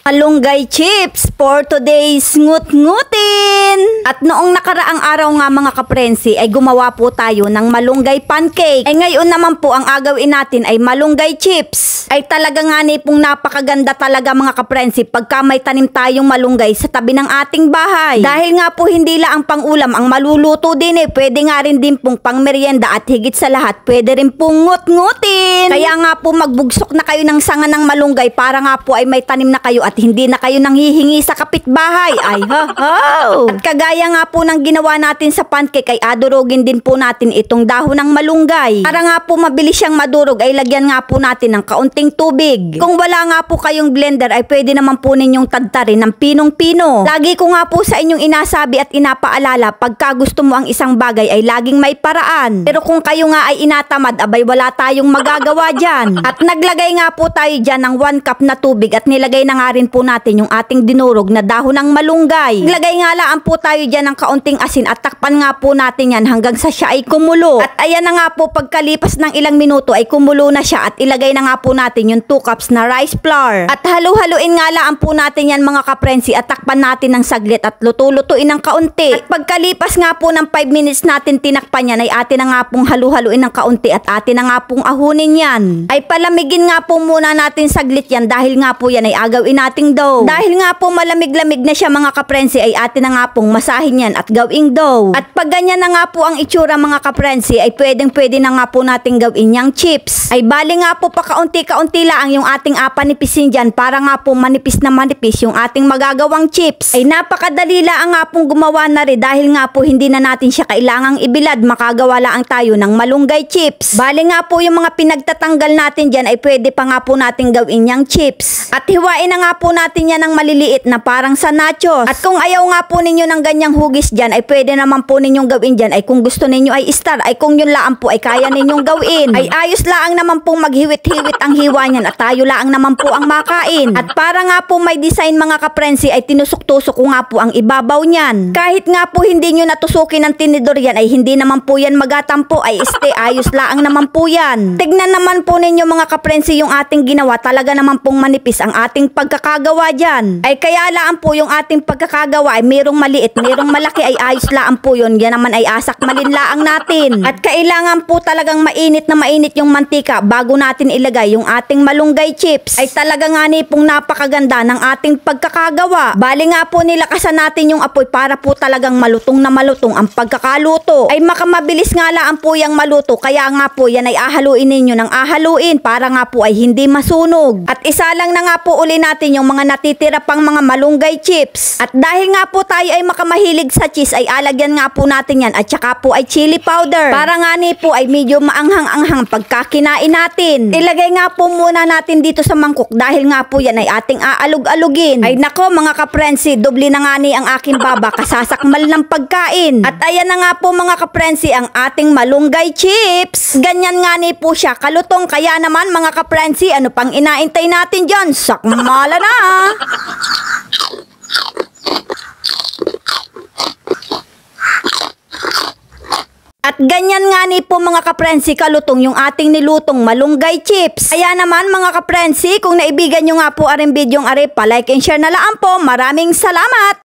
Malunggay chips for today's ngut-ngutin. At noong nakaraang araw nga mga kaprensi ay gumawa po tayo ng malunggay pancake. Ay ngayon naman po ang agawin natin ay malunggay chips. Ay talaga nga ni pong napakaganda talaga mga kaprensi pagka may tanim tayong malunggay sa tabi ng ating bahay. Dahil nga po hindi lang ang pangulam ang maluluto din pwede nga rin din pong pang merienda at higit sa lahat pwede rin pong ngut-ngutin. Kaya nga po magbugsok na kayo ng sanga ng malunggay para nga po ay may tanim na kayo at hindi na kayo nanghihingi sa kapitbahay. Ay ho! At kagaya nga po ng ginawa natin sa pancake ay adurogin din po natin itong dahon ng malunggay. Para nga po mabilis siyang madurog ay lagyan nga po natin ng kaunting tubig. Kung wala nga po kayong blender ay pwede naman po ninyong tadtarin ng pinong-pino. Lagi ko nga po sa inyong inasabi at inapaalala pagka gusto mo ang isang bagay ay laging may paraan. Pero kung kayo nga ay inatamad abay wala tayong magagawa dyan. At naglagay nga po tayo dyan ng 1 cup na tubig at nilagay na nga rin po natin yung ating dinurog na dahon ng malunggay. Naglagay nga lang po tayo dyan ng kaunting asin at takpan nga po natin yan hanggang sa siya ay kumulo. At ayan na nga po pagkalipas ng ilang minuto ay kumulo na siya at ilagay na nga po natin yung 2 cups na rice flour. At halu-haluin nga lang po natin yan mga kaprensi at takpan natin ng saglit at luto-lutuin ng kaunti. At pagkalipas nga po ng 5 minutes natin tinakpan yan ay atin na nga pong halu-haluin ng kaunti at atin na nga pong ahunin yan. Ay palamigin nga po muna natin saglit yan dahil nga po yan ay agawin nating dough. Dahil nga po malamig-lamig na siya mga kaprensi ay atin na nga pong masahin yan at gawing dough. At pag ganyan na nga po ang itsura mga kaprensi ay pwede na nga po natin gawin yang chips. Ay bali nga po pakaunti-kaunti lang yung ating apanipisin dyan para nga po manipis na manipis yung ating magagawang chips. Ay napakadali lang nga pong gumawa na rin dahil nga po hindi na natin siya kailangang ibilad, makagawa lang tayo ng malunggay chips. Bali nga po yung mga pinagtatanggal natin dyan ay pwede pa nga po natin gawin yang chips. At hiwain na nga po natin yan ng maliliit na parang sa nachos. At kung ayaw nga po ninyo ng ganyang hugis dyan ay pwede naman po ninyong gawin dyan ay kung gusto ninyo ay star ay kung yun lang po ay kaya ninyong gawin. Ay ayos lang naman pong maghiwit-hiwit ang hiwa niyan at tayo lang naman po ang makain. At para nga po may design mga kaprensi ay tinusok-tusok ko nga po ang ibabaw niyan. Kahit nga po hindi nyo natusukin ng tinidor yan ay hindi naman po yan magatampo ay ayos lang naman po yan. Tignan naman po ninyo mga kaprensi yung ating ginawa talaga naman pong manipis ang ating pagkakagawa dyan. Ay kaya lang po yung ating pagkakagawa ay mayroong maliit, mayroong malaki ay ayos lang po yun. Yan naman ay asak malinlaang natin. At kailangan po talagang mainit na mainit yung mantika bago natin ilagay yung ating malunggay chips. Ay talaga nga ni pong napakaganda ng ating pagkakagawa. Bali nga po nilakasan natin yung apoy para po talagang malutong na malutong ang pagkakaluto. Ay makamabilis nga lang po yung maluto kaya nga po yan ay ahaluin ninyo ng ahaluin para nga po ay hindi masunog. At isa lang na nga po uli natin yung mga natitira pang mga malunggay chips. At dahil nga po tayo ay makamahilig sa cheese ay alagyan nga po natin yan at saka po ay chili powder. Para nga ni po ay medyo maanghang-anghang pagkakinain natin. Ilagay nga po muna natin dito sa mangkok dahil nga po yan ay ating aalug-alugin. Ay nako mga kaprensi, doble na nga ni ang aking baba kasasakmal ng pagkain. At ayan na nga po mga kaprensi ang ating malunggay chips. Ganyan nga ni po siya kalutong kaya naman mga kaprensi ano pang inaintay natin dyan? Sakmala na! At ganyan nga ni po mga kaprensi kalutong yung ating nilutong malunggay chips. Kaya naman mga kaprensi kung naibigan nyo nga po aring bidyong are pa like and share na lang po. Maraming salamat!